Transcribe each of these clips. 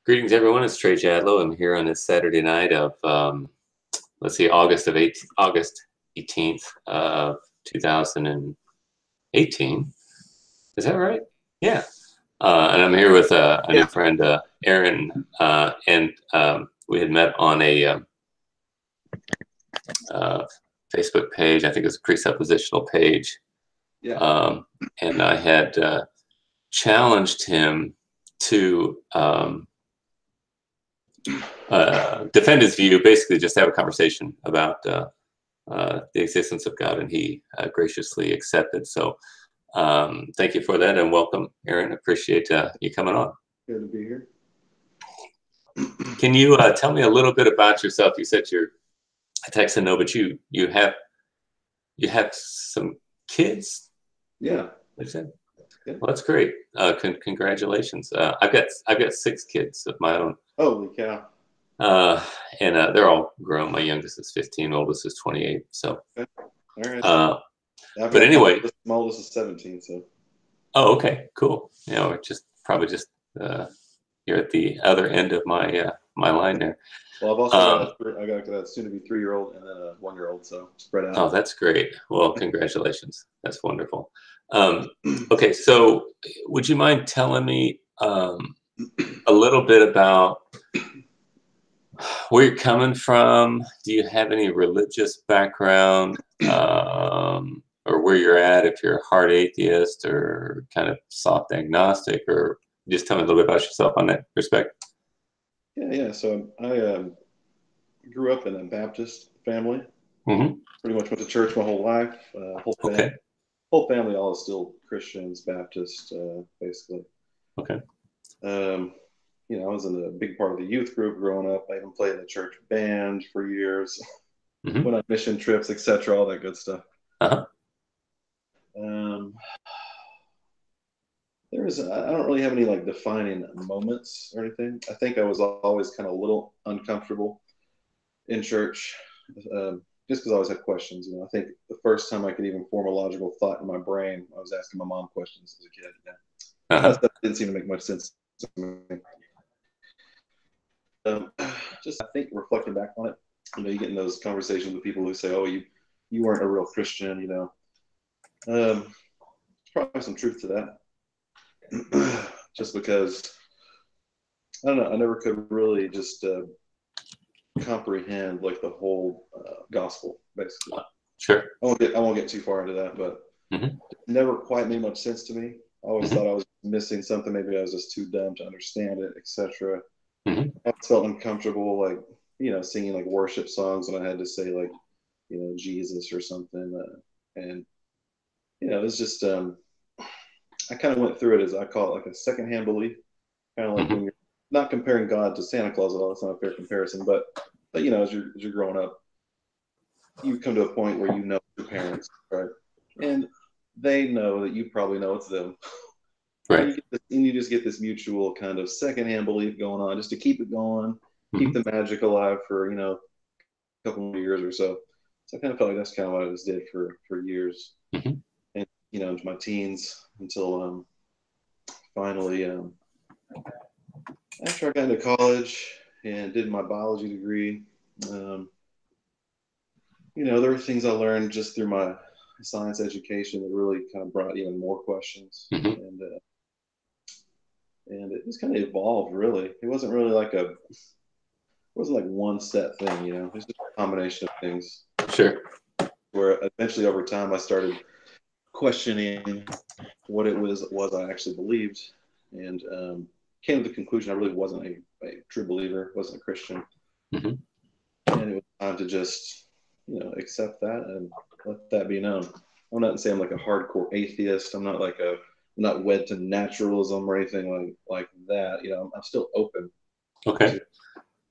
Greetings, everyone. It's Trey. I'm here on this Saturday night of, let's see, August 18th, 2018. Is that right? Yeah. And I'm here with a new friend, Aaron, and we had met on a Facebook page. I think it was a presuppositional page. Yeah. And I had challenged him to defend his view, basically just have a conversation about the existence of God, and he graciously accepted. So thank you for that, and welcome, Aaron. Appreciate you coming on. Good to be here. Can you tell me a little bit about yourself? You said you're a Texan, no, but you have some kids. Yeah. Yeah. Well, that's great. Congratulations. I've got 6 kids of my own. Holy cow. And they're all grown. My youngest is 15, oldest is 28. So, okay. All right. But anyway, my oldest is 17. So. Oh, okay, cool. You know, probably just you're at the other end of my my line there. Well, I've also got a soon-to-be 3-year-old and then a 1-year-old, so spread out. Oh, that's great. Well, congratulations. That's wonderful. Okay, so would you mind telling me a little bit about where you're coming from? Do you have any religious background, or where you're at, if you're a hard atheist or kind of soft agnostic, or just tell me a little bit about yourself on that respect? Yeah. So I grew up in a Baptist family. Mm-hmm. Pretty much went to church my whole life. Whole family all is still Christians, Baptist, basically. Okay. You know, I was in a big part of the youth group growing up. I even played in the church band for years. Mm-hmm. Went on mission trips, etc., all that good stuff. Uh-huh. I don't really have any like defining moments or anything. I think I was always kind of a little uncomfortable in church, just because I always had questions. You know, I think the first time I could even form a logical thought in my brain, I was asking my mom questions as a kid. Yeah. Uh-huh. That didn't seem to make much sense to me. Just I think reflecting back on it, you know, you get in those conversations with people who say, "Oh, you weren't a real Christian," you know. There's probably some truth to that. Just because I don't know, I never could really just comprehend like the whole gospel, basically. Sure. I won't get too far into that, but Mm-hmm. it never quite made much sense to me. I always Mm-hmm. thought I was missing something. Maybe I was just too dumb to understand it, etc. Mm-hmm. I felt uncomfortable, like, you know, singing like worship songs when I had to say like, you know, Jesus or something, and you know, it was just I kind of went through it as I call it like a secondhand belief, kind of like Mm-hmm. when you're not comparing God to Santa Claus at all. It's not a fair comparison, but you know, as you're growing up, you come to a point where you know your parents, right, and they know that you probably know it's them. Right. And you just get this mutual kind of secondhand belief going on, just to keep it going, keep Mm-hmm. the magic alive for, you know, a couple more years or so. So I kind of felt like that's kind of what I just did for years, Mm-hmm. and you know, into my teens until finally after I got into college and did my biology degree. You know, there were things I learned just through my science education that really kind of brought even more questions, Mm-hmm. and it just kind of evolved. Really, it wasn't really like one set thing. You know, it was just a combination of things. Sure. Where eventually, over time, I started questioning what it was I actually believed, and came to the conclusion I really wasn't a true believer, wasn't a Christian, Mm-hmm. and it was time to just, you know, accept that and let that be known. I'm not saying I'm like a hardcore atheist. I'm not wed to naturalism or anything like that. You know, I'm still open. Okay.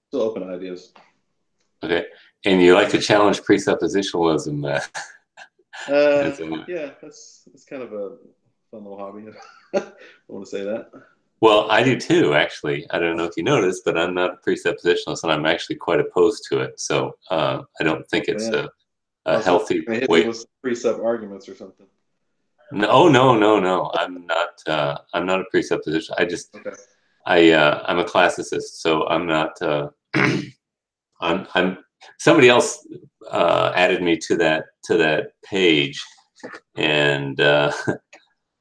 Still open to ideas. Okay. And you like to challenge presuppositionalism. Yeah, that's kind of a fun little hobby. I want to say that. Well, I do too, actually. I don't know if you noticed, but I'm not a presuppositionalist, and I'm actually quite opposed to it. So I don't think it's a healthy way. With presup arguments or something. No, no. I'm not a presupposition. I just, okay. I'm a classicist, so I'm not. I'm somebody else added me to that page, and I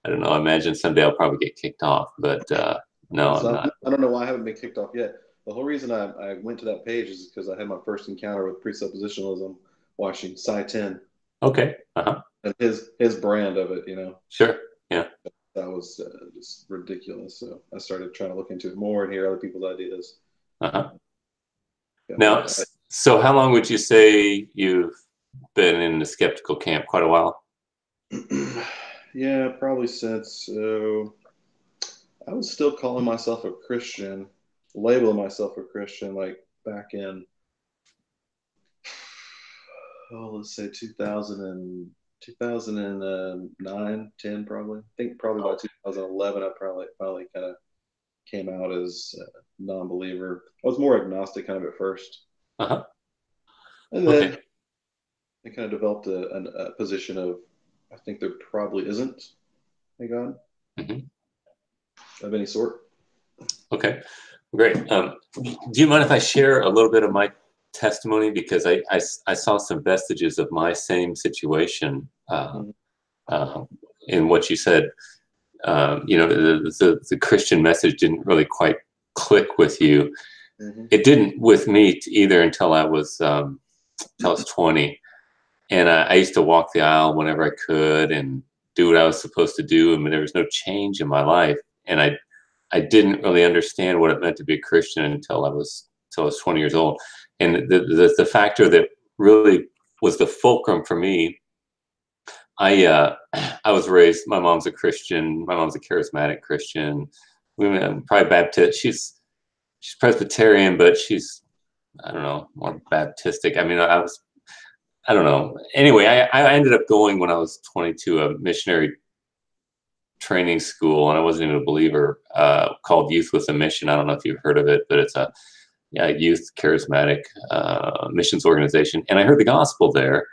don't know. I imagine someday I'll probably get kicked off, but no, I'm not. I don't know why I haven't been kicked off yet. The whole reason I went to that page is because I had my first encounter with presuppositionalism watching Sci 10. Okay. Uh-huh. And his brand of it, you know. Sure. Yeah. That was just ridiculous. So I started trying to look into it more and hear other people's ideas. Uh-huh. Yeah, Now, so how long would you say you've been in the skeptical camp? Quite a while? Yeah, probably since I was still calling myself a Christian, labeling myself a Christian, like back in, let's say 2009, 10 probably. I think probably by 2011, I probably finally kind of came out as a non-believer. I was more agnostic kind of at first. Uh-huh. And then I kind of developed a position of, I think there probably isn't a God of any sort. Okay, great. Do you mind if I share a little bit of my testimony? Because I saw some vestiges of my same situation in what you said. You know, the Christian message didn't really quite click with you. It didn't with me either until I was 20. And I used to walk the aisle whenever I could and do what I was supposed to do. I mean, there was no change in my life. And I didn't really understand what it meant to be a Christian until I was 20 years old. And the factor that really was the fulcrum for me, I was raised, my mom's a Christian, my mom's a charismatic Christian. Probably Baptist. She's Presbyterian, but she's, I don't know, more Baptistic. I mean, I don't know. Anyway, I ended up going when I was 22, a missionary training school, and I wasn't even a believer, called Youth with a Mission. I don't know if you've heard of it, but it's a youth charismatic missions organization. And I heard the gospel there,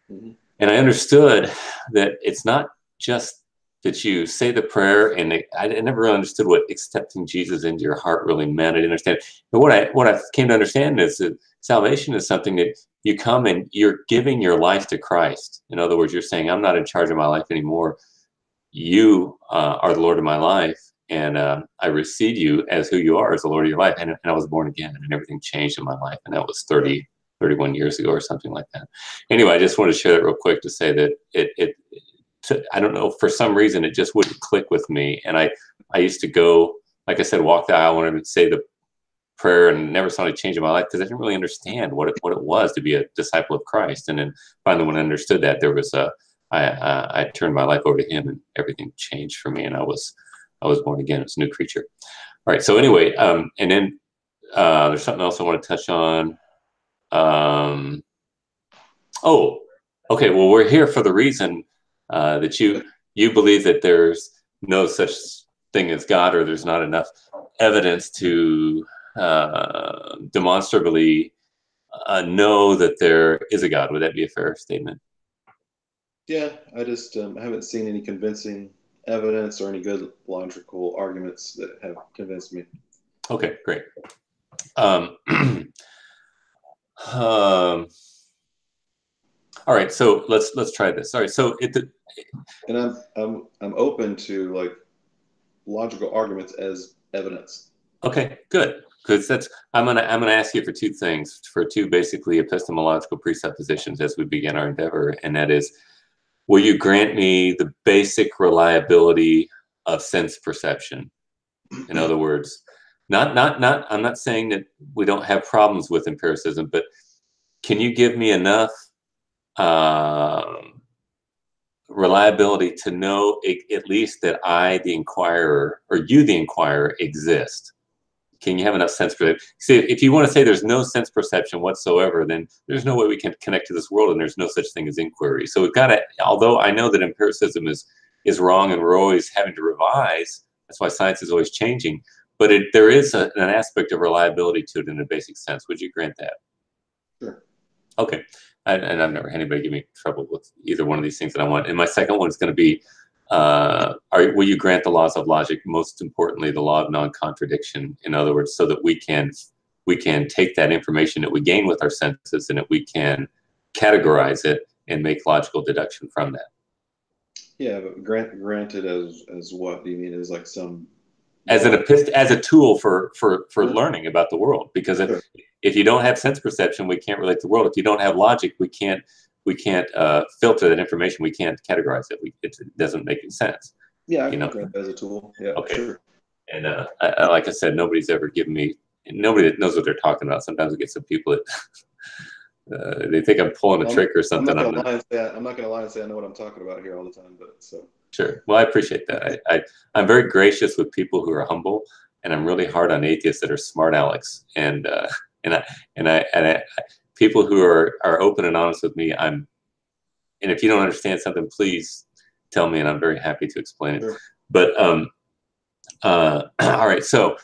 and I understood that it's not just that you say the prayer, and I never really understood what accepting Jesus into your heart really meant. I didn't understand. But what I came to understand is that salvation is something that you come and you're giving your life to Christ. In other words, you're saying, I'm not in charge of my life anymore. You are the Lord of my life, and I receive you as who you are, as the Lord of your life. And I was born again, and everything changed in my life. And that was 31 years ago or something like that. Anyway, I just wanted to share that real quick to say that I don't know, for some reason, it just wouldn't click with me. And I used to go, like I said, walk the aisle when I would say the prayer, and never saw any change in my life because I didn't really understand what it was to be a disciple of Christ. And then finally, when I understood that, there was I turned my life over to Him, and everything changed for me, and I was born again. It was a new creature. All right. So anyway, and then there's something else I want to touch on. Oh, okay. Well, we're here for the reason that you believe that there's no such thing as God, or there's not enough evidence to demonstrably know that there is a God. Would that be a fair statement? Yeah, I just haven't seen any convincing evidence or any good logical arguments that have convinced me. Okay, great. All right, so let's try this. All right, so and I'm open to like logical arguments as evidence. Okay, good. Because I'm gonna ask you for two things, for two basically epistemological presuppositions as we begin our endeavor, and that is, will you grant me the basic reliability of sense perception? In other words, I'm not saying that we don't have problems with empiricism, but can you give me enough reliability to know at least that I, the inquirer, or you, the inquirer, exist? Can you have enough sense perception? See, if you want to say there's no sense perception whatsoever, then there's no way we can connect to this world, and there's no such thing as inquiry. So we've got to, although I know that empiricism is wrong and we're always having to revise, that's why science is always changing, but there is an aspect of reliability to it in a basic sense. Would you grant that? Sure. Okay. And I've never had anybody give me trouble with either one of these things that I want. And my second one is going to be, will you grant the laws of logic, most importantly, the law of non-contradiction, in other words, so that we can take that information that we gain with our senses and that we can categorize it and make logical deduction from that. Yeah, but granted as what? Do you mean as like some as a tool for learning about the world? Because if you don't have sense perception, we can't relate to the world. If you don't have logic, we can't filter that information. We can't categorize it. It doesn't make any sense. Yeah, I can grant that as a tool. Yeah, okay. Sure. And like I said, nobody's ever given me, nobody that knows what they're talking about. Sometimes we get some people that they think I'm pulling a trick or something. I'm not going to lie and say I know what I'm talking about here all the time, but so. Sure. Well, I appreciate that. I'm very gracious with people who are humble, and I'm really hard on atheists that are smart alecks. And people who are open and honest with me, and if you don't understand something, please tell me, and I'm very happy to explain it. Sure. But all right. So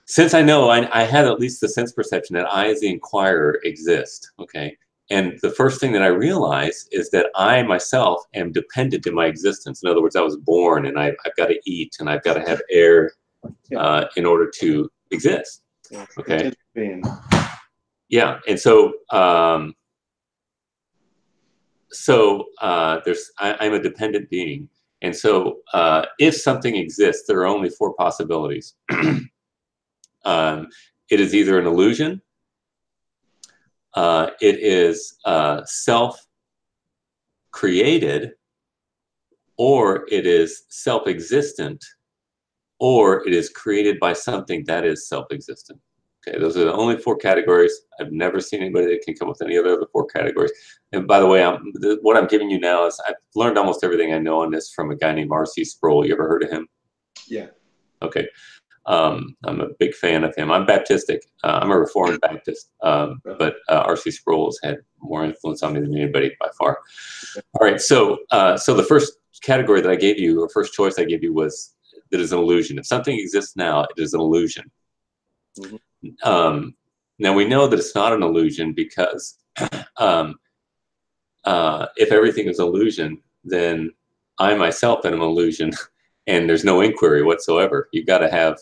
since I know I have at least the sense perception that I, as the inquirer, exist. Okay. And the first thing that I realize is that I myself am dependent in my existence. In other words, I was born, and I've got to eat, and I've got to have air in order to exist. Okay. Yeah. And so, I'm a dependent being. And so if something exists, there are only four possibilities. It is either an illusion, it is self-created, or it is self-existent, or it is created by something that is self-existent. Okay, those are the only four categories. I've never seen anybody that can come up with any other of the four categories. And by the way, what I'm giving you now is I've learned almost everything I know on this from a guy named R.C. Sproul. You ever heard of him? Yeah. Okay. I'm a big fan of him. I'm Baptistic. I'm a Reformed Baptist, but R.C. Sproul has had more influence on me than anybody by far. All right, so the first category that I gave you, or first choice I gave you, was that is an illusion. If something exists now, it is an illusion. Mm-hmm. Now we know that it's not an illusion because if everything is an illusion, then I myself am an illusion, and there's no inquiry whatsoever. You've got to have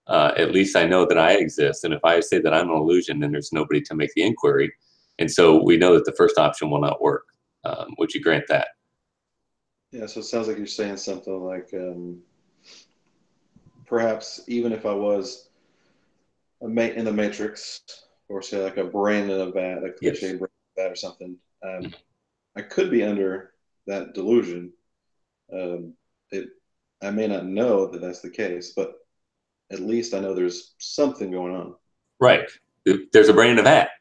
at least I know that I exist, and if I say that I'm an illusion, then there's nobody to make the inquiry, and so we know that the first option will not work. Would you grant that? Yeah. So it sounds like you're saying something like perhaps even if I was in the Matrix, or say like a brain in a vat, a cliche brain in a vat or something, I could be under that delusion. I may not know that that's the case, but at least I know there's something going on. Right. There's a brain in a vat.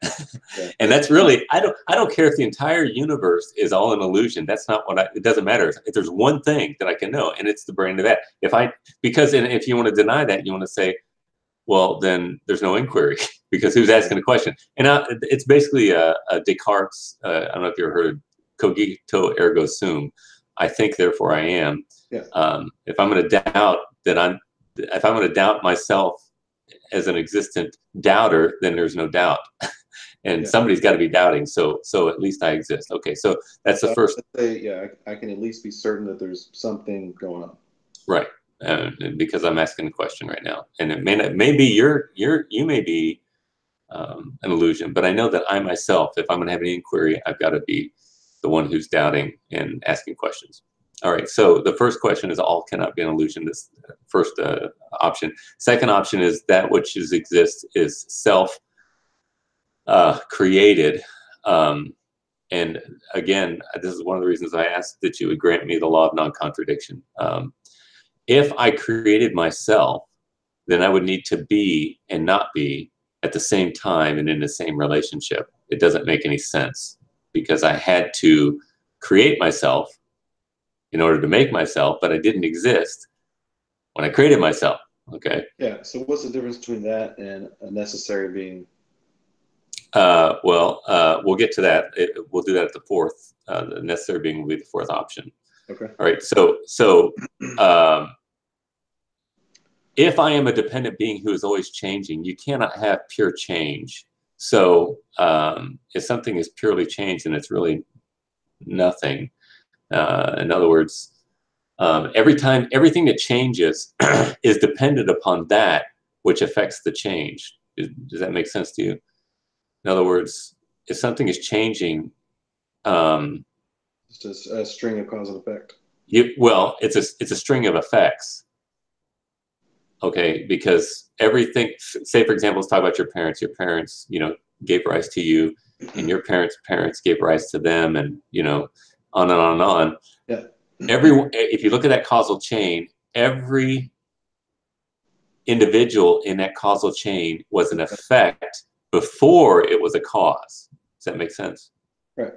Yeah. And that's really, I don't care if the entire universe is all an illusion. That's not what it doesn't matter. If there's one thing that I can know, and it's the brain in a vat. Because if you want to deny that, you want to say, well, then there's no inquiry because who's asking the question? And it's basically a Descartes, I don't know if you ever heard of cogito ergo sum. I think, therefore I am. Yeah. If I'm going to doubt if I'm going to doubt myself as an existent doubter, then there's no doubt. And somebody's got to be doubting. So at least I exist. Okay. So that's the first. I can at least be certain that there's something going on. Right. Because I'm asking the question right now, and it may be you may be an illusion, but I know that I myself, if I'm going to have an inquiry, I've got to be the one who's doubting and asking questions. All right. So the first question is all cannot be an illusion. This first option. Second option is that which exists is self created. And again, this is one of the reasons I asked that you would grant me the law of non-contradiction. If I created myself, then I would need to be and not be at the same time and in the same relationship. It doesn't make any sense because I had to create myself in order to make myself, but I didn't exist when I created myself. Okay. Yeah. So what's the difference between that and a necessary being? We'll get to that. We'll do that at the fourth. The necessary being will be the fourth option. Okay. All right. So if I am a dependent being who is always changing, you cannot have pure change. So if something is purely changed, then it's really nothing. In other words, everything that changes is dependent upon that which affects the change. Does that make sense to you? In other words, if something is changing, just a string of cause and effect. Well, it's a string of effects. Okay, because everything. Say, for example, let's talk about your parents. Your parents, gave rise to you, and your parents gave rise to them, and on and on and on. Yeah. If you look at that causal chain, every individual in that causal chain was an effect before it was a cause. Does that make sense? Right.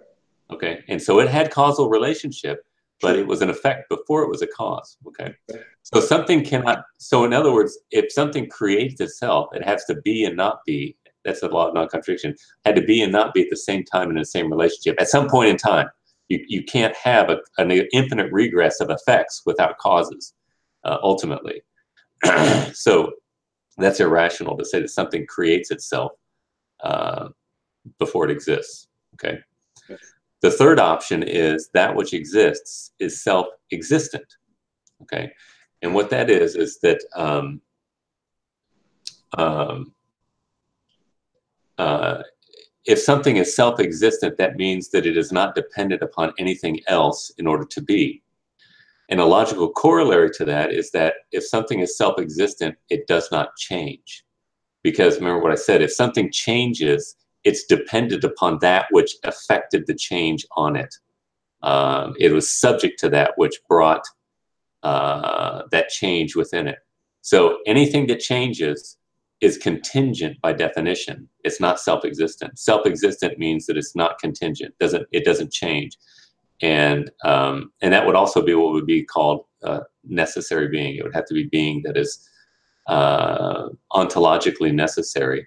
Okay, and so it had causal relationship, but it was an effect before it was a cause. Okay, so something cannot. So in other words, if something creates itself, it has to be and not be. That's the law of non-contradiction. Had to be and not be at the same time in the same relationship. At some point in time, you can't have an infinite regress of effects without causes. Ultimately, so that's irrational to say that something creates itself before it exists. Okay. The third option is that which exists is self-existent. Okay, and what that is that if something is self-existent, that means that it is not dependent upon anything else in order to be. And a logical corollary to that is that if something is self-existent, it does not change. Because remember what I said, if something changes, it's dependent upon that which affected the change on it. It was subject to that which brought that change within it. So anything that changes is contingent by definition. It's not self-existent. Self-existent means that it's not contingent. It doesn't change. And that would also be what would be called necessary being. It would have to be being that is ontologically necessary.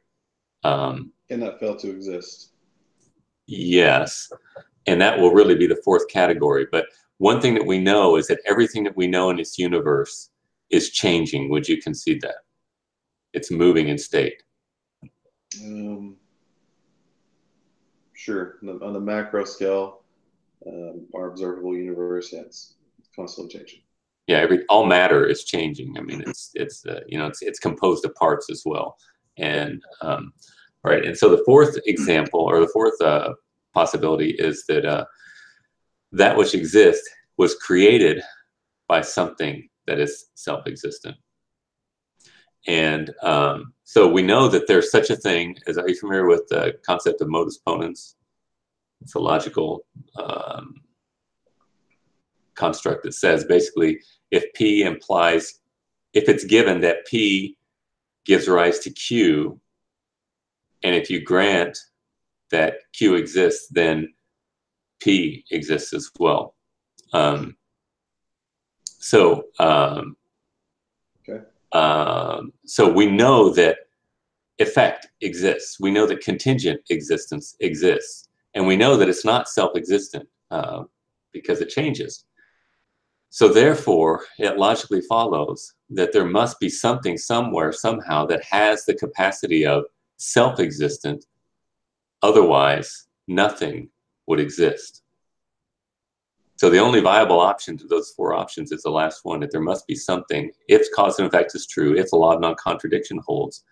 Cannot fail to exist. Yes, and that will really be the fourth category. But one thing that we know is that everything that we know in this universe is changing. Would you concede that? It's moving in state. Sure. On the macro scale, our observable universe, it's constantly changing. Yeah, all matter is changing. I mean, it's composed of parts as well. And right. And so the fourth example, or the fourth possibility, is that that which exists was created by something that is self-existent. And so we know that there's such a thing as, are you familiar with the concept of modus ponens? It's a logical construct that says basically if it's given that P gives rise to Q, and if you grant that Q exists, then P exists as well. So we know that effect exists. We know that contingent existence exists. And we know that it's not self-existent because it changes. So therefore, it logically follows that there must be something somewhere, somehow, that has the capacity of self-existent. Otherwise, nothing would exist. So the only viable option to those four options is the last one, that there must be something. If cause and effect is true, if the law of non-contradiction holds,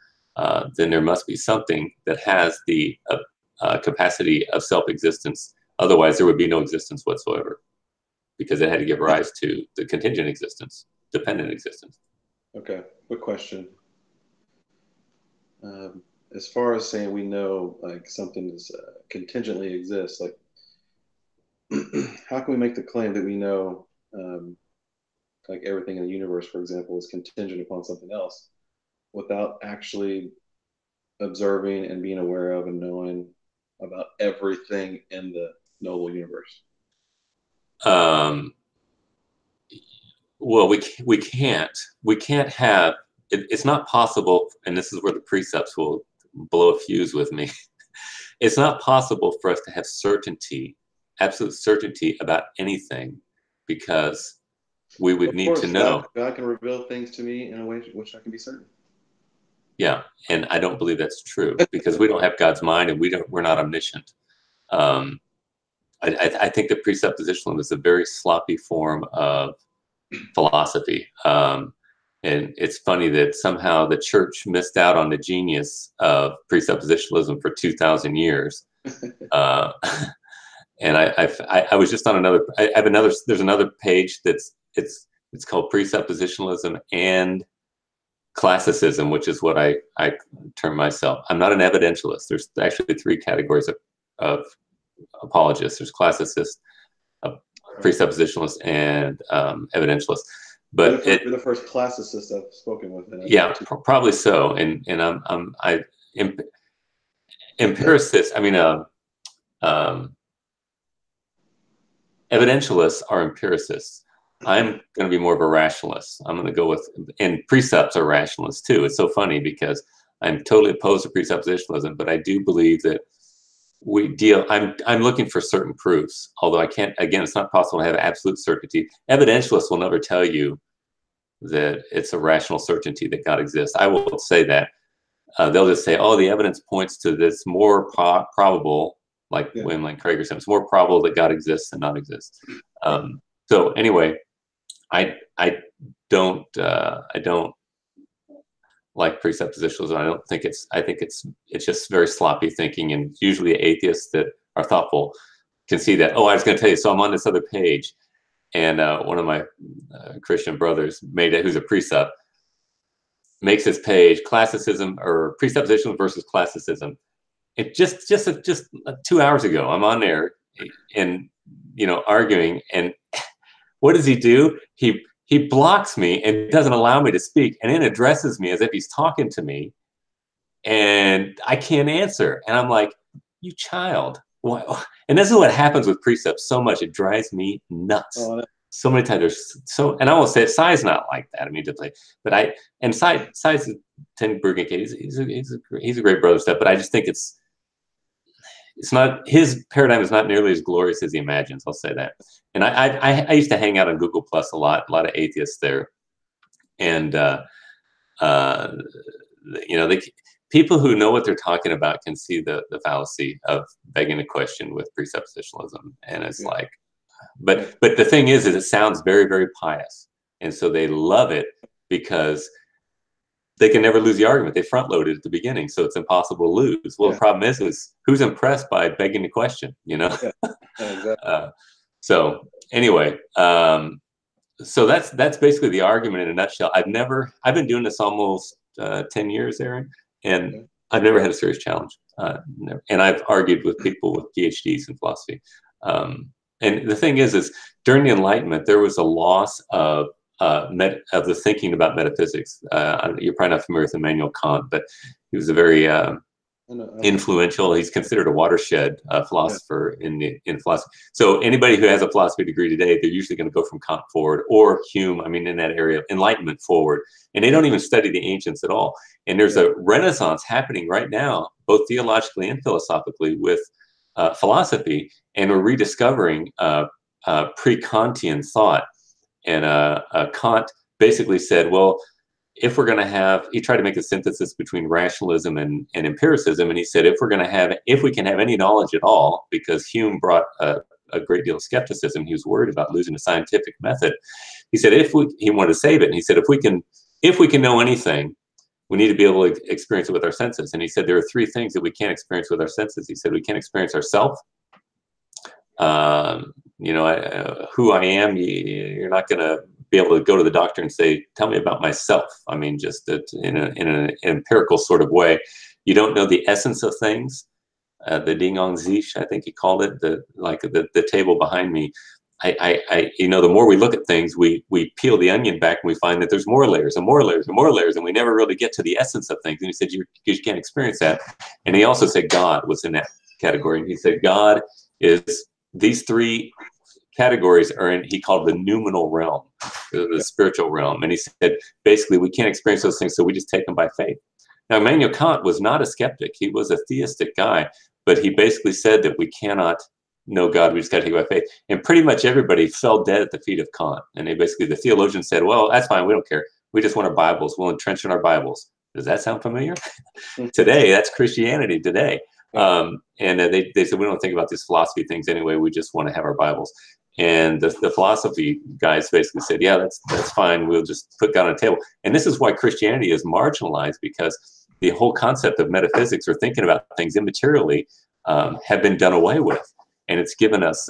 then there must be something that has the capacity of self-existence. Otherwise, there would be no existence whatsoever, because it had to give rise to the contingent existence, dependent existence. Okay, quick question. As far as saying we know like something is contingently exists, like how can we make the claim that we know like everything in the universe, for example, is contingent upon something else without actually observing and being aware of and knowing about everything in the knowable universe? Well, we can't have it's not possible, and this is where the precepts will blow a fuse with me. It's not possible for us to have certainty, absolute certainty about anything, because we would need to know. God can reveal things to me in a way which I can be certain. Yeah, and I don't believe that's true, because we don't have God's mind, and we're not omniscient. I think the presuppositionalism is a very sloppy form of philosophy. And it's funny that somehow the church missed out on the genius of presuppositionalism for 2,000 years. And I was just on another. I have another. There's another page that's it's called presuppositionalism and classicism, which is what I term myself. I'm not an evidentialist. There's actually three categories of apologists. There's classicists, presuppositionalists, and evidentialists. But you're the first classicist I've spoken with. Yeah, probably so. And empiricists. I mean, evidentialists are empiricists. I'm going to be more of a rationalist. I'm going to go with, and precepts are rationalists too. It's so funny because I'm totally opposed to presuppositionalism, but I do believe that I'm looking for certain proofs, although I can't, again, it's not possible to have absolute certainty. Evidentialists will never tell you that it's a rational certainty that God exists. I will say that. They'll just say, oh, the evidence points to this more probable, like William Lane Craig or something, it's more probable that God exists than not exists. So anyway, I don't like presuppositionalism. I think it's just very sloppy thinking, and usually atheists that are thoughtful can see that. Oh, I was going to tell you. So I'm on this other page, and one of my Christian brothers who's a precept, makes this page, classicism or presupposition versus classicism. It just 2 hours ago, I'm on there and arguing, and what does he do? He blocks me and doesn't allow me to speak, and then addresses me as if he's talking to me, and I can't answer. And I'm like, you child. And this is what happens with precepts so much. It drives me nuts. So many times and I won't say Sai's not like that. I mean, Sai's Tenbergen, he's a great brother stuff, but I just think it's not, his paradigm is not nearly as glorious as he imagines. I'll say that. And I used to hang out on Google Plus a lot of atheists there, and people who know what they're talking about can see the fallacy of begging a question with presuppositionalism, and it's like, but the thing is it sounds very, very pious, and so they love it because they can never lose the argument. They front loaded at the beginning, so it's impossible to lose. Well, the problem is who's impressed by begging the question, Exactly. So anyway, so that's basically the argument in a nutshell. I've been doing this almost 10 years, Aaron, and I've never had a serious challenge. And I've argued with people with PhDs in philosophy. And the thing is during the Enlightenment, there was a loss of the thinking about metaphysics. You're probably not familiar with Immanuel Kant, but he was a very influential. He's considered a watershed philosopher in philosophy. So anybody who has a philosophy degree today, they're usually going to go from Kant forward, or Hume. I mean, in that area of Enlightenment forward, and they don't even study the ancients at all. And there's a renaissance happening right now, both theologically and philosophically, with philosophy, and we're rediscovering pre-Kantian thought. And Kant basically said, well, if we're going to have, he tried to make a synthesis between rationalism and empiricism, and he said, if we can have any knowledge at all, because Hume brought a great deal of skepticism, he was worried about losing the scientific method. He said, he wanted to save it, and he said, if we can know anything, we need to be able to experience it with our senses. And he said, there are three things that we can't experience with our senses. He said, we can't experience ourselves. Who I am, you're not going to be able to go to the doctor and say, tell me about myself. I mean, just in an empirical sort of way. You don't know the essence of things. The Ding Ong Zish, I think he called it, the table behind me. The more we look at things, we peel the onion back and we find that there's more layers and more layers and more layers, and we never really get to the essence of things. And he said, you can't experience that. And he also said God was in that category. And he said, God is, these three categories are in, he called the noumenal realm, the spiritual realm. And he said, basically, we can't experience those things, so we just take them by faith. Now, Immanuel Kant was not a skeptic. He was a theistic guy, but he basically said that we cannot know God, we just got to take it by faith. And pretty much everybody fell dead at the feet of Kant. And the theologians said, well, that's fine, we don't care. We just want our Bibles. We'll entrench in our Bibles. Does that sound familiar? Today, that's Christianity today. And they said, we don't think about these philosophy things anyway. We just want to have our Bibles. And the philosophy guys basically said, yeah, that's fine. We'll just put God on a table. And this is why Christianity is marginalized, because the whole concept of metaphysics, or thinking about things immaterially, have been done away with. And it's given us,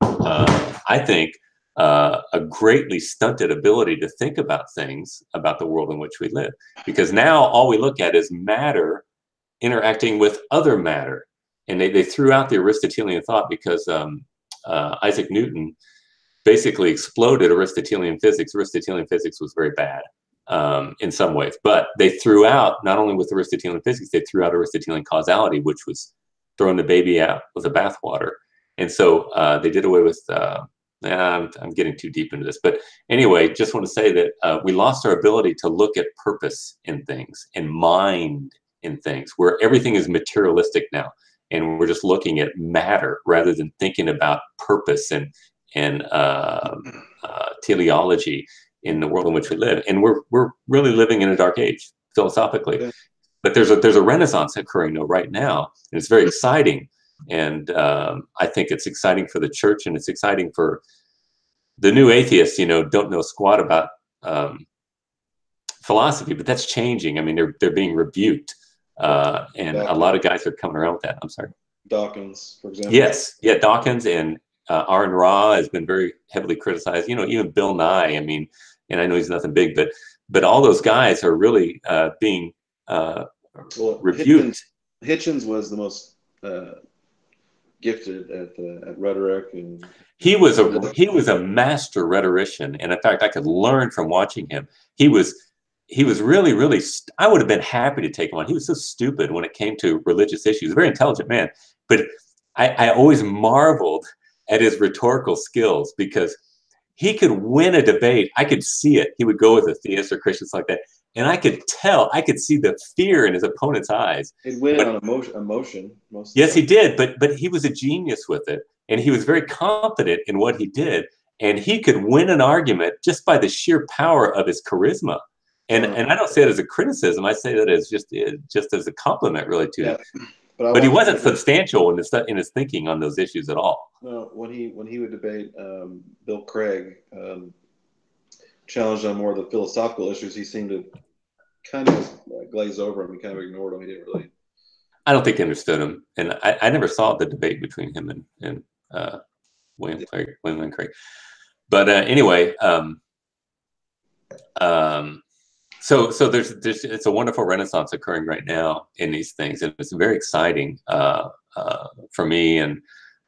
I think, a greatly stunted ability to think about things, about the world in which we live. Because now all we look at is matter interacting with other matter. And they threw out the Aristotelian thought because Isaac Newton basically exploded Aristotelian physics. Aristotelian physics was very bad in some ways, but they threw out, not only with Aristotelian physics, they threw out Aristotelian causality, which was throwing the baby out with the bathwater. And so they did away with, I'm getting too deep into this, but anyway, just want to say that we lost our ability to look at purpose in things and mind in things, where everything is materialistic now. And we're just looking at matter rather than thinking about purpose and teleology in the world in which we live. And we're really living in a dark age philosophically. Yeah. But there's a renaissance occurring though right now, and it's very exciting. And I think it's exciting for the church, and it's exciting for the new atheists. Don't know squat about philosophy, but that's changing. I mean, they're being rebuked. And Dawkins. A lot of guys are coming around with that. I'm sorry. Dawkins, for example. Yes. Yeah. Dawkins and Aaron Ra has been very heavily criticized. Even Bill Nye, I mean, and I know he's nothing big, but all those guys are really being rebuked. Hitchens was the most gifted at rhetoric, and he was a master rhetorician. And in fact, I could learn from watching him. He was really, really, I would have been happy to take him on. He was so stupid when it came to religious issues. A very intelligent man. But I always marveled at his rhetorical skills, because he could win a debate. I could see it. He would go with atheists or Christians like that. And I could see the fear in his opponent's eyes. He'd win on emotion. Yes, he did. But he was a genius with it. And he was very confident in what he did. And he could win an argument just by the sheer power of his charisma. And I don't say it as a criticism. I say that as just as a compliment, really, to him. But he wasn't substantial in his thinking on those issues at all. No, when he would debate Bill Craig, challenged on more of the philosophical issues, he seemed to kind of glaze over him. He kind of ignored him. He didn't really. I don't think he understood him, and I never saw the debate between him and William Lane Craig. But anyway. So there's it's a wonderful renaissance occurring right now in these things, and it's very exciting for me. And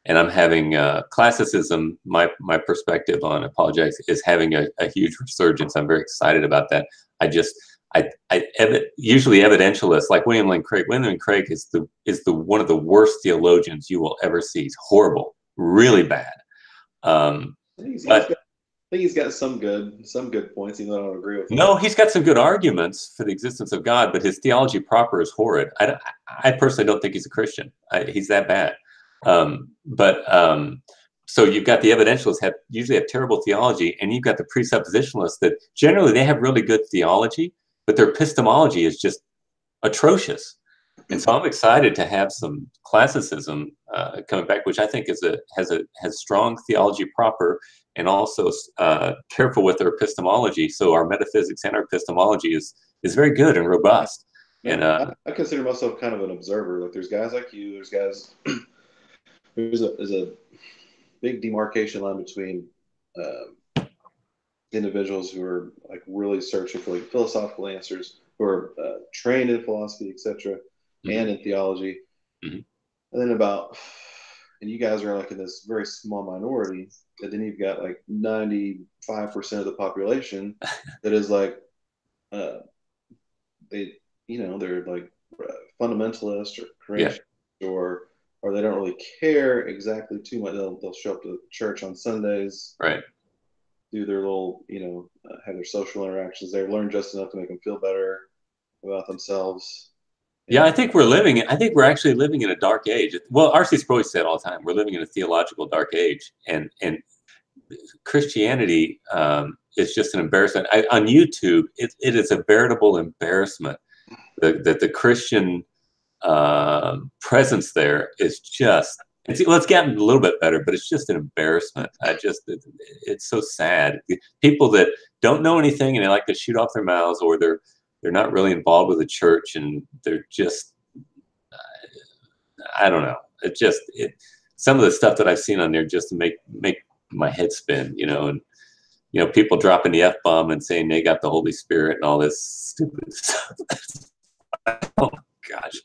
I'm having classicism. My perspective on apologetics is having a huge resurgence. I'm very excited about that. Usually evidentialists like William Lane Craig. William Lane Craig is the one of the worst theologians you will ever see. He's horrible, really bad. I think he's got some good points, even though I don't agree with him. No, he's got some good arguments for the existence of God, but his theology proper is horrid. I personally don't think he's a Christian. He's that bad. So you've got the evidentialists usually have terrible theology, and you've got the presuppositionalists that generally they have really good theology, but their epistemology is just atrocious. And so I'm excited to have some classicism coming back, which I think has strong theology proper, and also careful with their epistemology. So our metaphysics and our epistemology is very good and robust. And I consider myself kind of an observer. Like there's guys like you. There's guys. there's a big demarcation line between individuals who are like really searching for like philosophical answers, who are trained in philosophy, etc., and in theology. Mm-hmm. And then and you guys are like in this very small minority, and then you've got like 95% of the population that is like, they're like fundamentalist or creation, or they don't really care exactly too much. They'll show up to church on Sundays, right? Do their little, have their social interactions there, learn just enough to make them feel better about themselves. Yeah, I think we're actually living in a dark age. Well, R.C. Sproul said all the time, we're living in a theological dark age, and Christianity is just an embarrassment. On YouTube, it is a veritable embarrassment. The Christian presence there is just It's gotten a little bit better, but it's just an embarrassment. It's so sad. People that don't know anything and they like to shoot off their mouths, or they're not really involved with the church, and they're just, I don't know. Some of the stuff that I've seen on there just to make my head spin, and people dropping the F-bomb and saying they got the Holy Spirit and all this stupid stuff. Oh my gosh,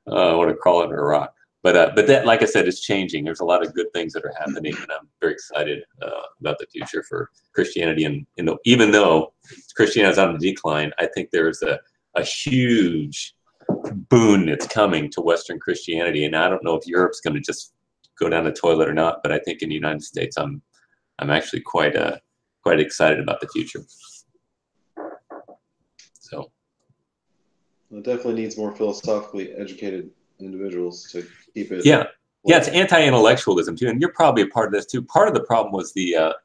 I want to crawl under a rock. But that, like I said, is changing. There's a lot of good things that are happening, and I'm very excited about the future for Christianity. And even though Christianity is on the decline, I think there's a huge boon that's coming to Western Christianity. And I don't know if Europe's going to just go down the toilet or not, but I think in the United States, I'm actually quite excited about the future. So it definitely needs more philosophically educated individuals to keep it. Yeah, it's anti-intellectualism too, and you're probably a part of this too. Part of the problem was the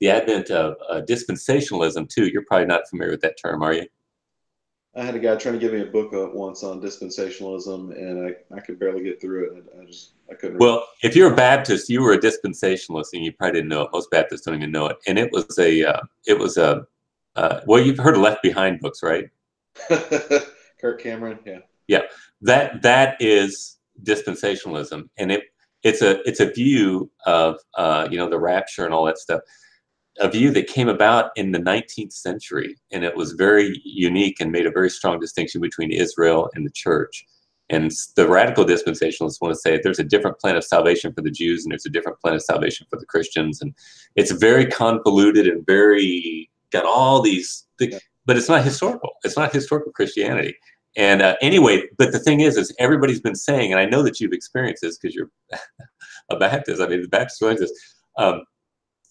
the advent of dispensationalism too. You're probably not familiar with that term, are you? I had a guy trying to give me a book once on dispensationalism, and I could barely get through it. I couldn't. Well, if you're a Baptist, you were a dispensationalist, and you probably didn't know it. Most Baptists don't even know it. And it was well, you've heard of Left Behind books, right? Kirk Cameron, yeah. Yeah, that is dispensationalism, and it's a view of the rapture and all that stuff. A view that came about in the 19th century, and it was very unique and made a very strong distinction between Israel and the church. And the radical dispensationalists want to say there's a different plan of salvation for the Jews and there's a different plan of salvation for the Christians. And it's very convoluted and very got all these things, but it's not historical. It's not historical Christianity. And anyway, but the thing is everybody's been saying, and I know that you've experienced this because you're a Baptist. I mean, the Baptist learns this.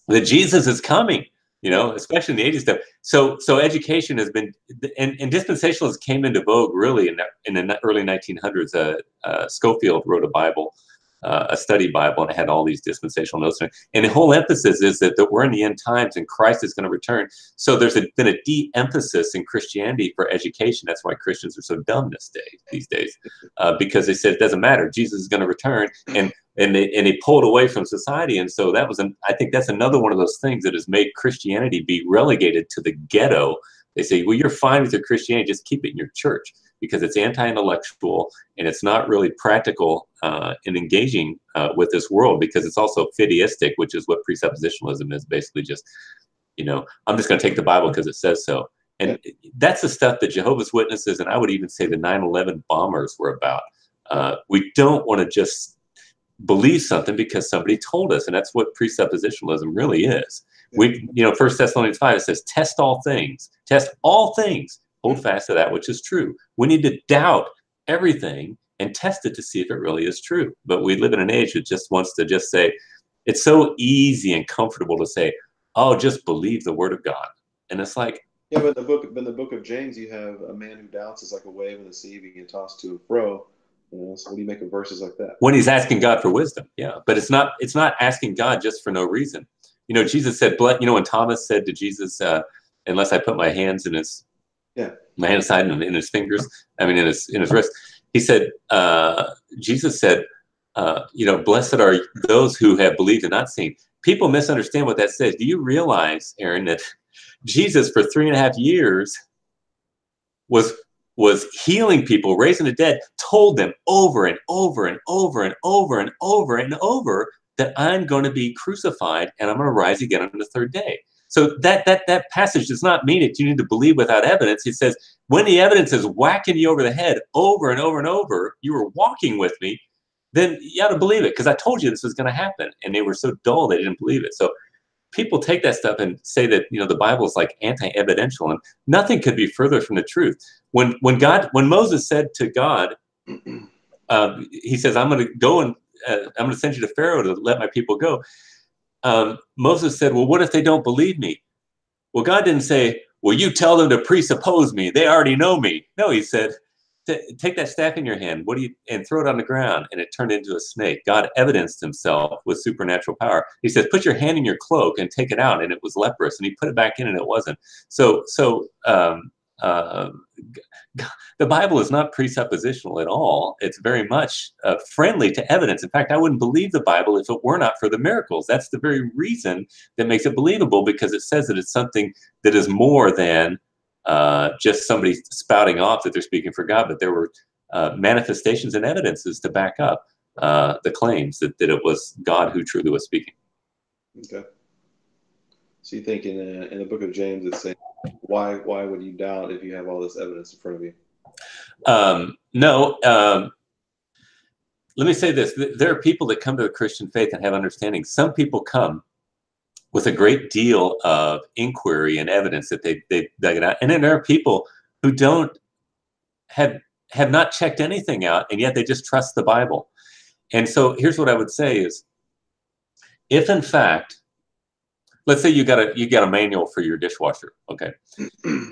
That Jesus is coming, especially in the 80s stuff. So education has been, and dispensationalism came into vogue really in the early 1900s. Schofield wrote a Bible, a study Bible, and it had all these dispensational notes in it. And the whole emphasis is that we're in the end times and Christ is going to return. So there's been a de-emphasis in Christianity for education. That's why Christians are so dumb these days, because they said it doesn't matter. Jesus is going to return, and they pulled away from society. And so I think that's another one of those things that has made Christianity be relegated to the ghetto. They say, well, you're fine with your Christianity, just keep it in your church, because it's anti-intellectual and it's not really practical in engaging with this world, because it's also fideistic, which is what presuppositionalism is, basically just, I'm just going to take the Bible because it says so. And that's the stuff that Jehovah's Witnesses, and I would even say the 9/11 bombers were about. We don't want to just believe something because somebody told us, and that's what presuppositionalism really is. We, 1 Thessalonians 5, it says, test all things, hold fast to that which is true. We need to doubt everything and test it to see if it really is true. But we live in an age that just wants to just say, it's so easy and comfortable to say, oh, just believe the word of God. And it's like, yeah, but in the book of James, you have a man who doubts is like a wave in the sea being tossed to and fro. So what do you make of verses like that? When he's asking God for wisdom, yeah. But it's not asking God just for no reason. Jesus said, when Thomas said to Jesus, unless I put my hands in his, my hand side and in his fingers, in his wrist, he said, Jesus said, blessed are those who have believed and not seen. People misunderstand what that says. Do you realize, Aaron, that Jesus for 3.5 years was healing people, raising the dead, told them over and over and over and over and over and over that I'm going to be crucified and I'm going to rise again on the third day. So that passage does not mean that you need to believe without evidence. It says, when the evidence is whacking you over the head over and over and over, you were walking with me, then you ought to believe it, because I told you this was going to happen. And they were so dull they didn't believe it. So people take that stuff and say that the Bible is like anti-evidential, and nothing could be further from the truth. When Moses said to God, he says, I'm going to go and I'm going to send you to Pharaoh to let my people go. Moses said, well, what if they don't believe me? Well, God didn't say, well, you tell them to presuppose me. They already know me. No, he said, take that staff in your hand, and throw it on the ground, and it turned into a snake. God evidenced himself with supernatural power. He says, put your hand in your cloak and take it out, and it was leprous, and he put it back in and it wasn't. So the the Bible is not presuppositional at all. It's very much friendly to evidence. In fact, I wouldn't believe the Bible if it were not for the miracles. That's the very reason that makes it believable, because it says that it's something that is more than just somebody spouting off that they're speaking for God, but there were manifestations and evidences to back up the claims that it was God who truly was speaking. Okay. So you think in the book of James, it's saying, why would you doubt if you have all this evidence in front of you? No. Let me say this. There are people that come to the Christian faith and have understanding. Some people come with a great deal of inquiry and evidence that they've dug it out. And then there are people who don't have not checked anything out, and yet they just trust the Bible. And so here's what I would say is, if in fact, let's say you got a manual for your dishwasher, okay,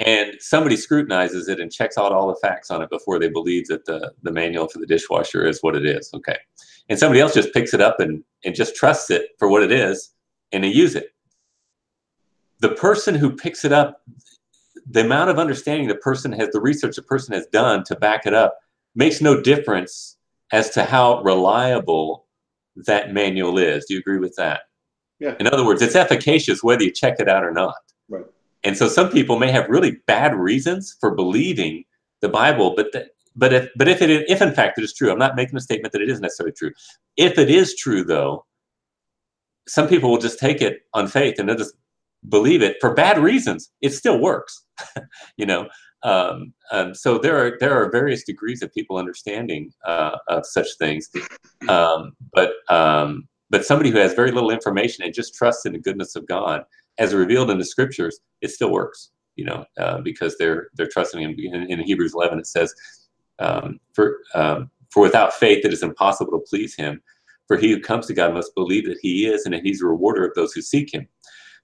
and somebody scrutinizes it and checks out all the facts on it before they believe that the manual for the dishwasher is what it is, okay, and somebody else just picks it up and just trusts it for what it is, and they use it. The person who picks it up, the amount of understanding the research the person has done to back it up makes no difference as to how reliable that manual is. Do you agree with that? Yeah. In other words, it's efficacious whether you check it out or not. Right. And so some people may have really bad reasons for believing the Bible, but if in fact it is true, I'm not making a statement that it isn't necessarily true. If it is true, though, some people will just take it on faith and they'll just believe it for bad reasons. It still works, you know. So there are various degrees of people understanding of such things, but somebody who has very little information and just trusts in the goodness of God as revealed in the Scriptures, it still works, you know, because they're trusting Him. In Hebrews 11, it says, "For without faith it is impossible to please Him. For he who comes to God must believe that He is, and that He's a rewarder of those who seek Him."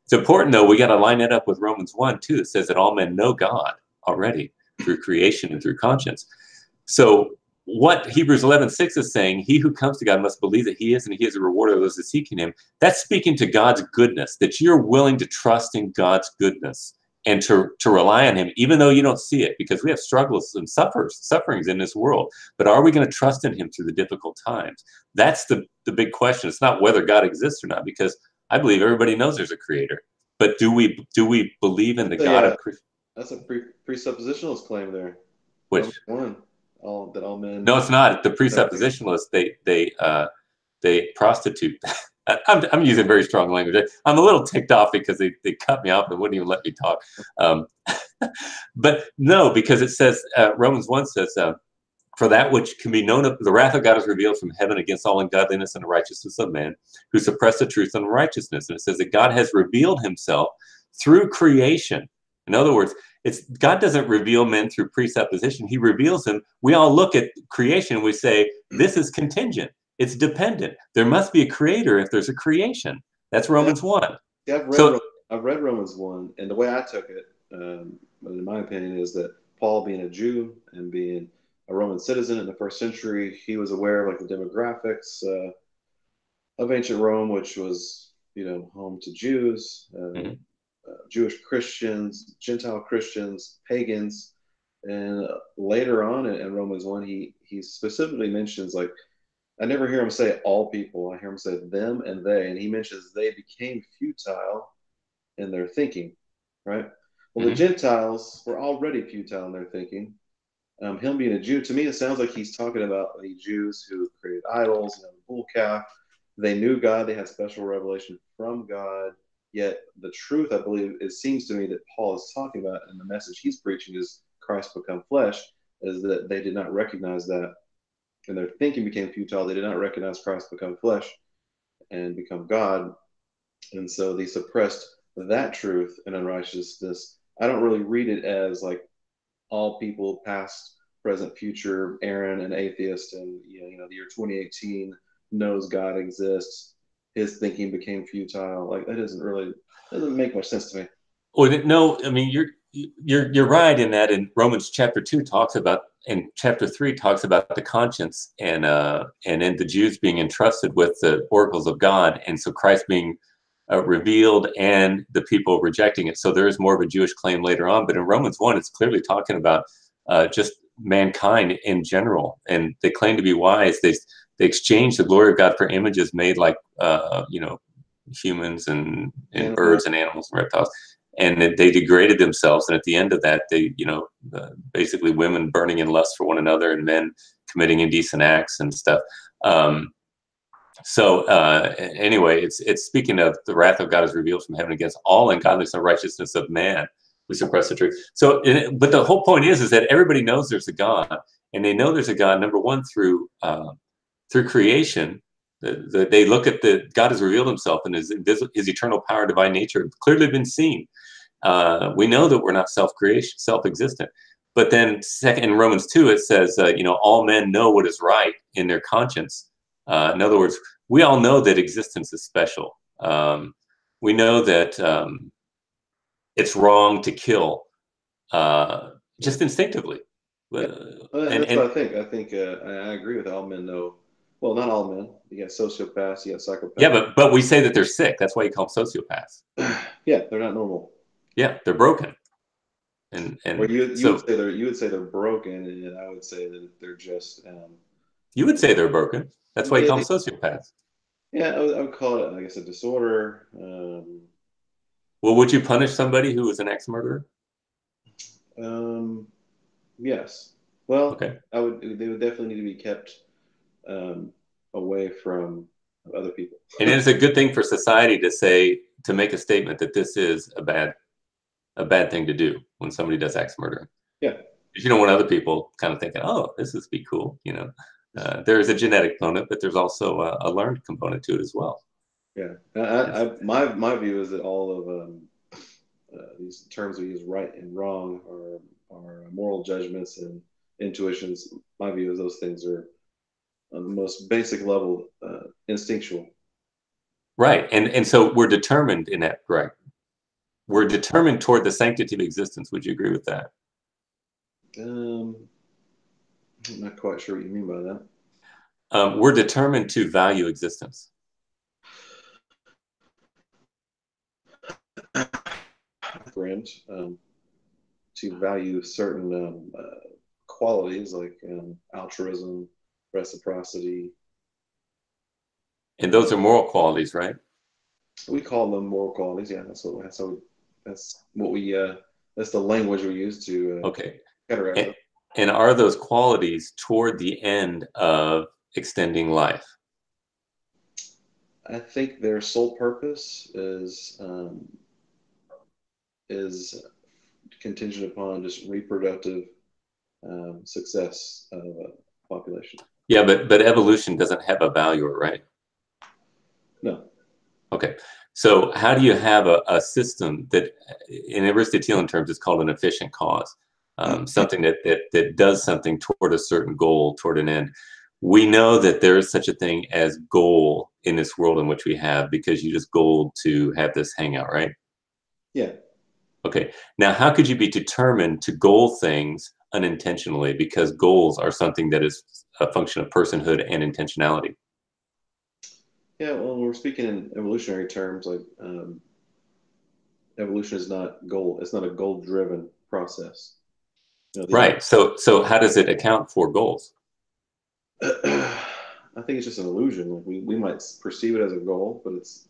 It's important, though, we got to line that up with Romans 1, too. It says that all men know God already through creation and through conscience. So what Hebrews 11:6 is saying, he who comes to God must believe that He is, and He is a rewarder of those who seek Him. That's speaking to God's goodness, that you're willing to trust in God's goodness and to rely on Him, even though you don't see it, because we have struggles and sufferings in this world. But are we going to trust in Him through the difficult times? That's the big question. It's not whether God exists or not, because I believe everybody knows there's a creator. But do we believe in the God of creation? That's a presuppositionalist claim there. Which one? That all men. No, it's not. The presuppositionalists, they prostitute. I'm using very strong language. I'm a little ticked off because they cut me off and wouldn't even let me talk. But no, because it says, Romans 1 says, for that which can be known of the wrath of God is revealed from heaven against all ungodliness and unrighteousness of man, who suppress the truth and unrighteousness. And it says that God has revealed Himself through creation. In other words, God doesn't reveal men through presupposition. He reveals them. We all look at creation and we say, this is contingent. It's dependent. There must be a creator if there's a creation. That's Romans 1. Yeah, I've read Romans 1, and the way I took it, in my opinion, is that Paul, being a Jew and being a Roman citizen in the first century, he was aware of like the demographics of ancient Rome, which was, you know, home to Jews, Jewish Christians, Gentile Christians, pagans. And later on in Romans 1, he specifically mentions, like, I never hear him say all people. I hear him say them and they. And he mentions they became futile in their thinking, right? Well, the Gentiles were already futile in their thinking. Him being a Jew, to me, it sounds like he's talking about the Jews who created idols and the bull calf. They knew God. They had special revelation from God. Yet the truth, I believe, it seems to me that Paul is talking about, and the message he's preaching is Christ become flesh, is that they did not recognize that. And their thinking became futile. They did not recognize Christ become flesh and become God. And so they suppressed that truth and unrighteousness. I don't really read it as like all people, past, present, future, Aaron, an atheist, and you know, the year 2018 knows God exists. His thinking became futile. Like, that doesn't make much sense to me. Well, no, I mean, you're right in that. In Romans chapter 2 talks about, and chapter 3 talks about the conscience and then the Jews being entrusted with the oracles of God, and so Christ being revealed and the people rejecting it. So there is more of a Jewish claim later on, but in Romans 1, it's clearly talking about just mankind in general, and they claim to be wise. They exchange the glory of God for images made like humans and birds and animals and reptiles, and they degraded themselves. And at the end of that, they basically women burning in lust for one another and men committing indecent acts and stuff. Anyway, it's speaking of the wrath of God is revealed from heaven against all ungodliness and righteousness of man who suppress the truth. So, but the whole point is that everybody knows there's a God, and they know there's a God, number one, through creation. They look at God has revealed himself, and his eternal power, divine nature, clearly been seen. We know that we're not self-existent. But then in Romans 2, it says, all men know what is right in their conscience. In other words, we all know that existence is special. We know that it's wrong to kill, just instinctively. That's what I think. I agree with all men know. Well, not all men. You got sociopaths, you got psychopaths. Yeah, but we say that they're sick. That's why you call them sociopaths. Yeah, they're not normal. Yeah, they're broken. And or you would say they're broken, and I would say that they're just. You would say they're broken. That's why you call them sociopaths. Yeah, I would call it, I guess, a disorder. Well, would you punish somebody who was an ex-murderer? Yes. Well, okay. They would definitely need to be kept away from other people. And it's a good thing for society to make a statement that this is a bad thing to do when somebody does ex-murder. Yeah. Because you don't want other people kind of thinking, oh, this would be cool, There is a genetic component, but there's also a learned component to it as well. Yeah, my view is that all of these terms we use, right and wrong, are moral judgments and intuitions. My view is those things are on the most basic level instinctual. Right, and so we're determined in that, right? We're determined toward the sanctity of existence. Would you agree with that? I'm not quite sure what you mean by that. We're determined to value existence. Friend, to value certain qualities like altruism, reciprocity. And those are moral qualities, right? We call them moral qualities. Yeah, that's the language we use to okay. categorize it. And are those qualities toward the end of extending life? I think their sole purpose is contingent upon just reproductive success of a population. Yeah, but evolution doesn't have a value, right? No. Okay. So how do you have a system that, in Aristotelian terms, is called an efficient cause? Something that does something toward a certain goal, toward an end. We know that there is such a thing as goal in this world in which we have, because you just goal to have this hangout, right? Yeah. Okay. Now, how could you be determined to goal things unintentionally? Because goals are something that is a function of personhood and intentionality. Yeah, well, when we're speaking in evolutionary terms, like evolution is not goal. It's not a goal-driven process. Right. So how does it account for goals? I think it's just an illusion. Like we might perceive it as a goal, but it's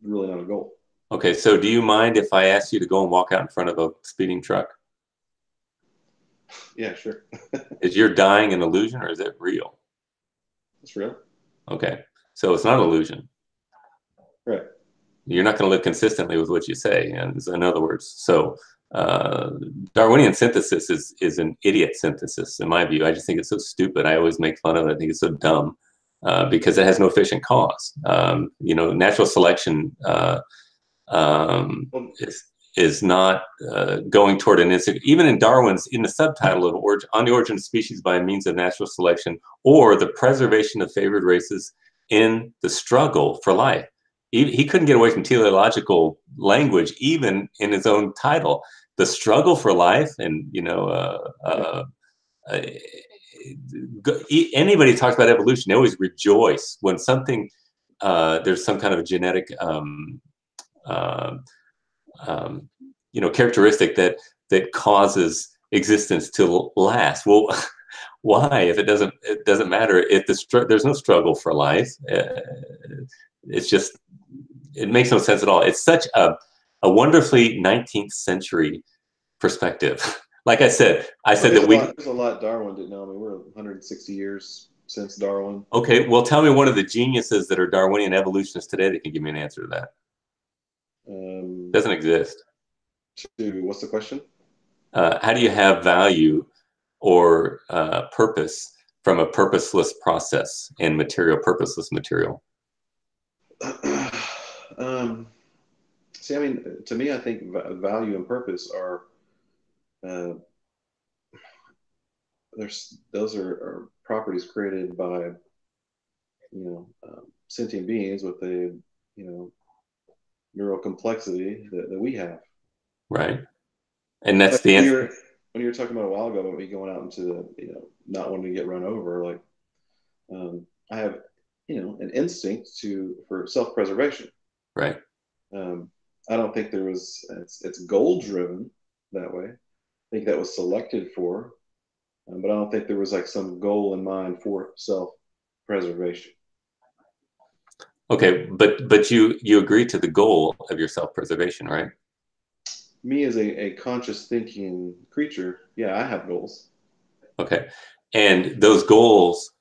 really not a goal. Okay. So do you mind if I ask you to go and walk out in front of a speeding truck? Yeah, sure. Is your dying an illusion, or is it real? It's real. Okay. So it's not an illusion. Right. You're not going to live consistently with what you say, in other words. So Darwinian synthesis is an idiot synthesis, in my view. I just think it's so stupid. I always make fun of it. I think it's so dumb because it has no efficient cause. Natural selection is not going toward an instinct. Even in Darwin's, in the subtitle of On the Origin of Species by Means of Natural Selection, or the preservation of favored races in the struggle for life. He couldn't get away from teleological language, even in his own title. The struggle for life, and anybody talks about evolution, they always rejoice when something there's some kind of a genetic characteristic that causes existence to last. Well, why? If it doesn't matter. If there's no struggle for life, it's just, it makes no sense at all. It's such a wonderfully 19th century perspective. Like I said there's a lot Darwin didn't know. I mean, we're 160 years since Darwin. Okay, well, tell me one of the geniuses that are Darwinian evolutionists today that can give me an answer to that. Doesn't exist. What's the question? How do you have value or purpose from a purposeless process and purposeless material? See, I mean, to me, I think value and purpose are those are properties created by sentient beings with the neural complexity that we have. Right, and that's the answer. When you were talking about a while ago about me going out into the not wanting to get run over, like I have an instinct for self-preservation. Right. I don't think there was it's goal driven that way. I think that was selected for, but I don't think there was like some goal in mind for self-preservation. Okay, but you agree to the goal of your self-preservation, right? Me as a conscious thinking creature, yeah, I have goals. Okay, and those goals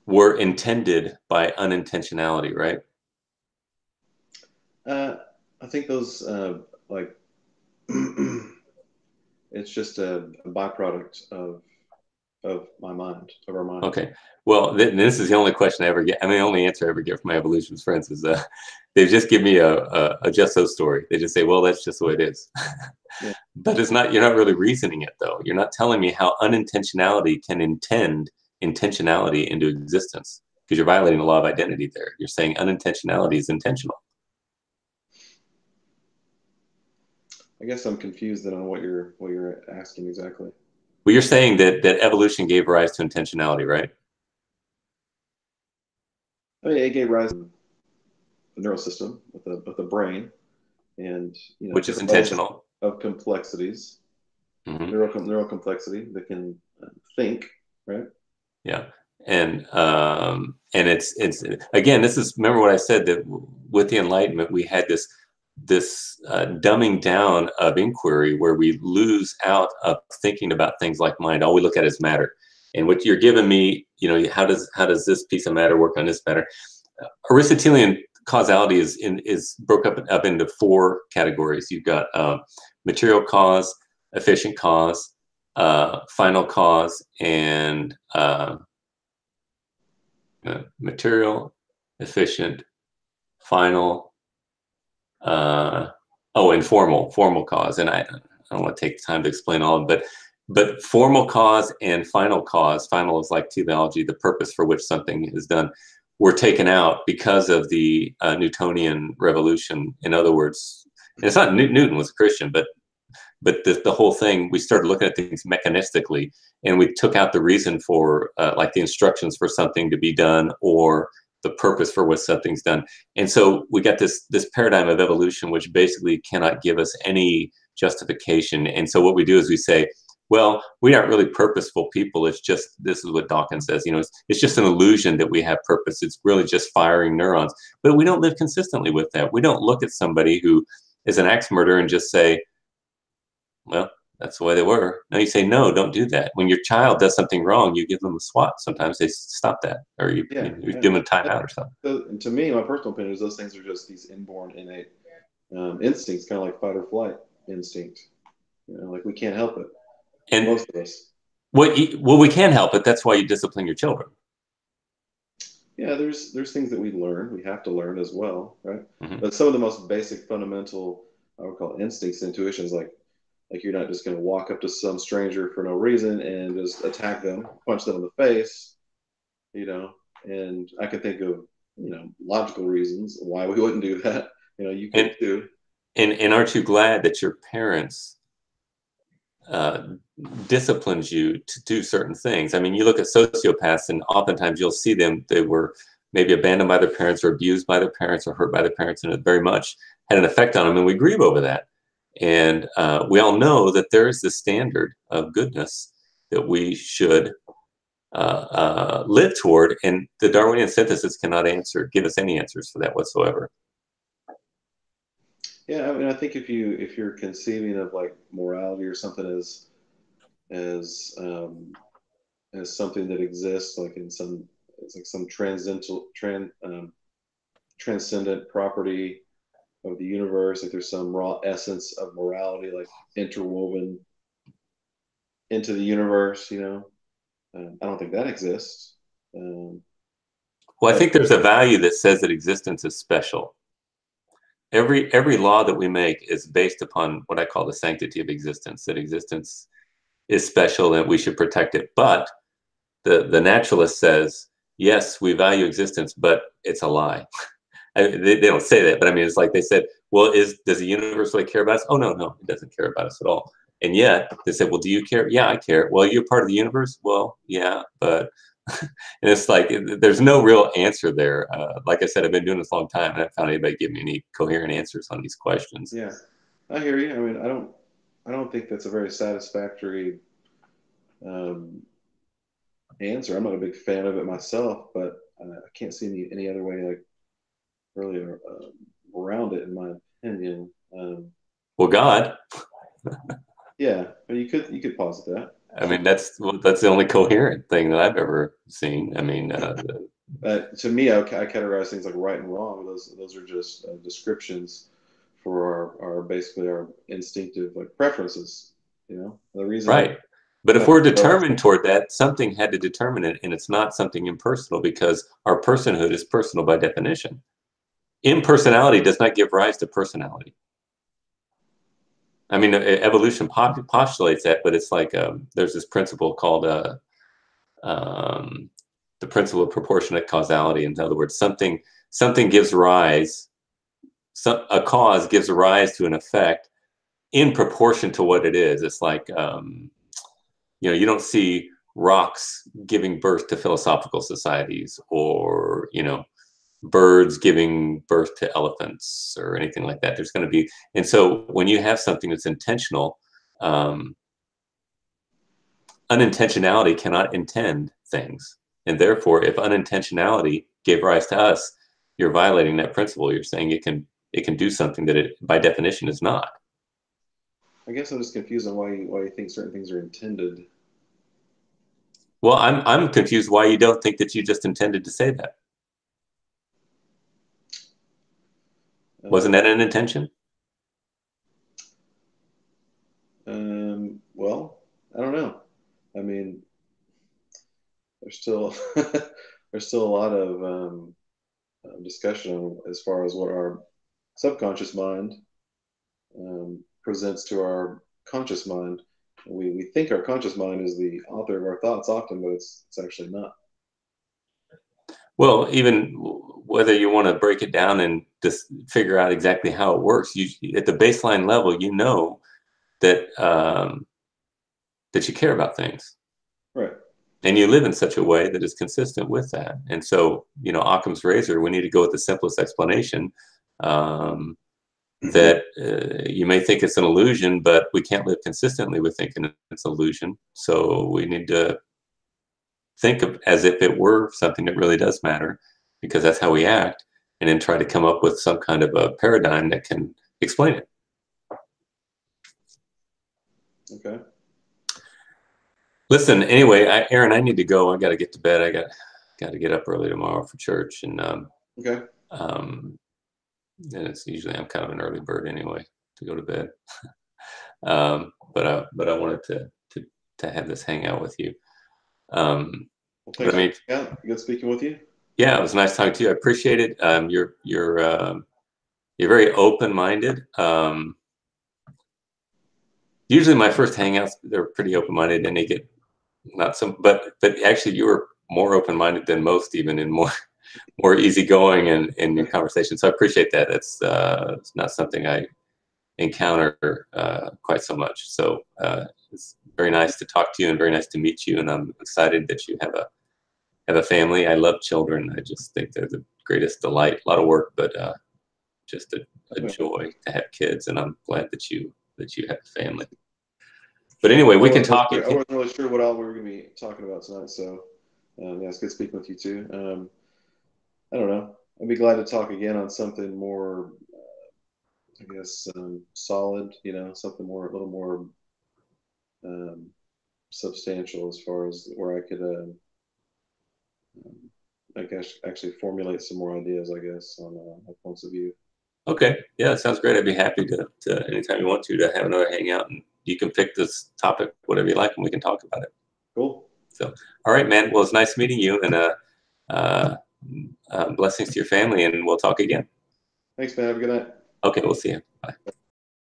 were intended by unintentionality, right? I think those like it's just a byproduct of my mind, of our mind. Okay. Well, this is the only question I ever get. I mean, the only answer I ever get from my evolutionist friends is they just give me a just so story. They just say, well, that's just the way it is. Yeah. But it's not, you're not really reasoning it though. You're not telling me how unintentionality can intend intentionality into existence, because you're violating the law of identity there. You're saying unintentionality is intentional. I guess I'm confused then on what you're asking exactly. Well, you're saying that evolution gave rise to intentionality, right? I mean, it gave rise to the neural system with the brain, and which is intentional of complexities, neural complexity that can think, right? Yeah, and it's again, this is, remember what I said, that with the Enlightenment we had this dumbing down of inquiry where we lose out of thinking about things like mind. All we look at is matter. And what you're giving me, how does this piece of matter work on this matter? Aristotelian causality is broke up into four categories. You've got material cause, efficient cause, final cause, and material, efficient, final, and formal cause. And I don't want to take the time to explain all of them, but formal cause and final cause, final is like teleology, the purpose for which something is done, were taken out because of the Newtonian revolution. In other words, and it's not Newton was a Christian, but the whole thing, we started looking at things mechanistically, and we took out the reason for like the instructions for something to be done or the purpose for what something's done. And so we got this paradigm of evolution which basically cannot give us any justification. And so what we do is we say, well, we aren't really purposeful people. It's just, this is what Dawkins says, it's just an illusion that we have purpose. It's really just firing neurons. But we don't live consistently with that. We don't look at somebody who is an axe murderer and just say, well, that's the way they were. No, you say, no, don't do that. When your child does something wrong, you give them a swat. Sometimes they stop that, or you give them a timeout or something. And to me, my personal opinion is those things are just these inborn, innate instincts, kind of like fight or flight instinct. Like we can't help it. And most of us. Well, we can help it. That's why you discipline your children. Yeah, there's things that we learn. We have to learn as well, right? Mm-hmm. But some of the most basic, fundamental, I would call it instincts, intuitions, like you're not just going to walk up to some stranger for no reason and just attack them, punch them in the face, and I can think of, logical reasons why we wouldn't do that. You can too. And aren't you glad that your parents disciplines you to do certain things? I mean, you look at sociopaths and oftentimes you'll see them, they were maybe abandoned by their parents or abused by their parents or hurt by their parents, and it very much had an effect on them, and we grieve over that. And we all know that there is this standard of goodness that we should live toward, and the Darwinian synthesis cannot give us any answers for that whatsoever. Yeah, I mean, I think if you're conceiving of like morality or something as as something that exists, like in some it's like some transcendent property of the universe, like there's some raw essence of morality, like interwoven into the universe. I don't think that exists. Well, I think there's a value that says that existence is special. Every law that we make is based upon what I call the sanctity of existence, that existence is special and we should protect it. But the naturalist says, yes, we value existence, but it's a lie. They don't say that, but I mean, it's like they said, well, does the universe really care about us? Oh, no, it doesn't care about us at all. And yet they said, well, do you care? Yeah, I care. Well, you're part of the universe? Well, yeah, but and it's like there's no real answer there. Like I said, I've been doing this a long time, and I haven't found anybody give me any coherent answers on these questions. Yeah, I hear you. I mean, I don't think that's a very satisfactory answer. I'm not a big fan of it myself, but I can't see any other way, like really around it, in my opinion. Well, God. Yeah, but you could posit that. I mean, that's the only coherent thing that I've ever seen. I mean, to me, I categorize things like right and wrong. Those are just descriptions for our basically our instinctive like preferences. The reason. Right. But if we're determined toward that, something had to determine it, and it's not something impersonal because our personhood is personal by definition. Impersonality does not give rise to personality. I mean, evolution postulates that, but it's like there's this principle called the principle of proportionate causality. In other words, something gives rise, a cause gives rise to an effect in proportion to what it is. It's like you don't see rocks giving birth to philosophical societies, or birds giving birth to elephants or anything like that. There's going to be, and so when you have something that's intentional, unintentionality cannot intend things, and therefore, if unintentionality gave rise to us, you're violating that principle. You're saying it can do something that it, by definition, is not. I guess I'm just confused on why you think certain things are intended. Well, I'm confused why you don't think that you just intended to say that. Wasn't that an intention? Well, I don't know. I mean, there's still there's still a lot of discussion as far as what our subconscious mind presents to our conscious mind. We think our conscious mind is the author of our thoughts often, but it's actually not. Well, even whether you want to break it down and just figure out exactly how it works, at the baseline level, you know that that you care about things, right? And you live in such a way that is consistent with that. And so, Occam's razor, we need to go with the simplest explanation. That you may think it's an illusion, but we can't live consistently with thinking it's an illusion. So we need to think of as if it were something that really does matter, because that's how we act, and then try to come up with some kind of a paradigm that can explain it. Okay. Listen, anyway, Aaron, I need to go. I got to get to bed. I got to get up early tomorrow for church, and okay. And it's usually I'm kind of an early bird anyway to go to bed. But I wanted to have this hangout with you. Well, thanks. Good speaking with you. Yeah, it was nice talking to you. I appreciate it. You're very open-minded. Usually my first hangouts, they're pretty open-minded, and they get not some, but actually you were more open-minded than most, even, and more easygoing in your conversation. So I appreciate that. It's not something I encounter quite so much. So it's very nice to talk to you and very nice to meet you. And I'm excited that you have a family. I love children. I just think they're the greatest delight. A lot of work, but just a joy to have kids. And I'm glad that you that you have a family. But anyway, we can talk. I wasn't really sure what all we were going to be talking about tonight, so yeah, it's good speaking with you too. I don't know. I'd be glad to talk again on something more, I guess, solid. You know, something more, a little more substantial as far as where I could, I guess, actually formulate some more ideas. I guess on my points of view. Okay, yeah, that sounds great. I'd be happy to anytime you want to have another hangout, and you can pick this topic, whatever you like, and we can talk about it. Cool. So, all right, man. Well, it's nice meeting you, and blessings to your family, and we'll talk again. Thanks, man. Have a good night. Okay, we'll see you. Bye.